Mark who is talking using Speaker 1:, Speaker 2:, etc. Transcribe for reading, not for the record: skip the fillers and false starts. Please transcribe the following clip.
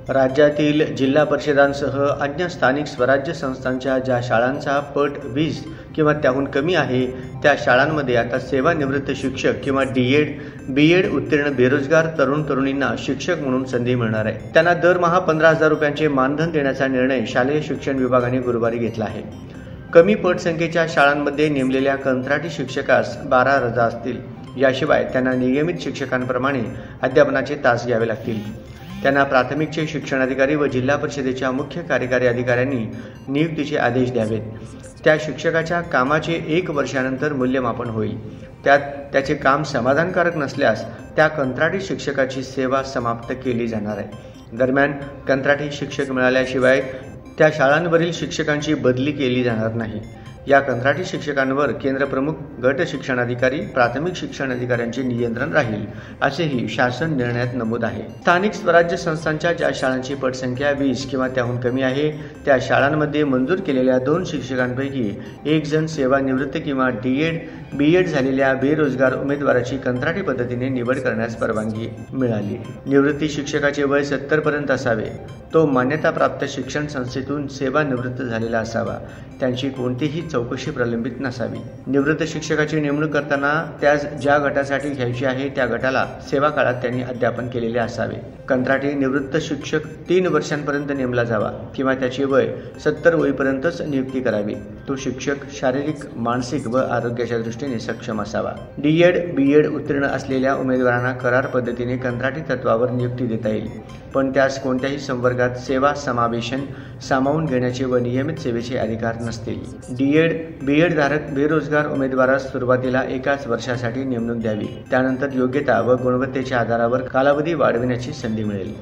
Speaker 1: राज्यातील जिल्हा परिषदांसह अन्य स्थानिक स्वराज्य संस्थांच्या ज्या शाळांचा पट 20 किंवा त्याहून कमी आहे त्या शाळांमध्ये आता सेवानिवृत्त शिक्षक किंवा बीएड उत्तीर्ण बेरोजगार तरुण-तरुणींना शिक्षक म्हणून संधी मिळणार आहे। त्यांना दरमहा 15,000 रुपयांचे मानधन देण्याचा निर्णय शालेय शिक्षण विभागाने गुरुवारी घेतला आहे। कमी पट संख्येच्या शाळांमध्ये नेमलेल्या कंत्राटी शिक्षकास 12 रजा असतील। याशिवाय त्यांना नियमित शिक्षकांप्रमाणे अध्यापनाचे तास घ्यावे लागतील। त्यांना प्राथमिकचे शिक्षणाधिकारी व जिल्हा परिषदेच्या मुख्य कार्यकारी अधिकाऱ्यांनी नियुक्तीचे आदेश द्यावेत। त्या शिक्षकाच्या कामाचे 1 वर्षानंतर मूल्यमापन होईल। त्याचे काम समाधानकारक नसल्यास त्या कंत्राटी शिक्षकाची सेवा समाप्त केली जाणार आहे। दरम्यान कंत्राटी शिक्षक मिळाल्याशिवाय त्या शाळांवरील शिक्षकांची बदली केली जाणार नाही। या कंत्राटी शिक्षकांवर केंद्रप्रमुख, गट शिक्षणाधिकारी, प्राथमिक शिक्षण अधिकाऱ्यांचे नियंत्रण राहील, असेही शासन निर्णयात नमूद आहे। स्थानिक स्वराज्य संस्थांच्या ज्या शाळांची पटसंख्या 20 किंवा त्याहून कमी आहे त्या शाळांमध्ये मंजूर केलेल्या 2 शिक्षकांपैकी एक जण सेवानिवृत्त किंवा बीएड झालेल्या बेरोजगार उमेदवाराची कंत्राटी पद्धतीने निवड करण्यास परवानगी मिळाली। निवृत्ती शिक्षकाचे वय 70 पर्यंत असावे। तो मान्यताप्राप्त शिक्षण संस्थेतून सेवानिवृत्त झालेला असावा। त्यांची कोणतीही चौकशी प्रलंबित नसावी। निवृत्त शिक्षकाची नेमणूक करताना त्यास ज्या गटासाठी घ्यायची आहे त्या गटाला सेवा काळात त्यांनी अध्यापन केलेले असावे। कंत्राटी निवृत्त शिक्षक 3 वर्षांपर्यंत नेमला जावा किंवा त्याचे वय 70 होईपर्यंतच नियुक्ती करावी। तो शिक्षक शारीरिक, मानसिक व आरोग्याच्या दृष्टीने सक्षम असावा। बीएड उत्तीर्ण असलेल्या उमेदवारांना करार पद्धतीने कंत्राटी तत्वावर नियुक्ती देता येईल, पण त्यास कोणत्याही संवर्गात सेवा समावेशन सामावून घेण्याचे व नियमित सेवेचे अधिकार नसतील। बीएड धारक बेरोजगार उमेदवारास सुरुवातीला 1 वर्षासाठी नेमणूक द्यावी। त्यानंतर योग्यता व गुणवत्तेच्या आधारावर कालावधी वाढविण्याची संधी मिळेल।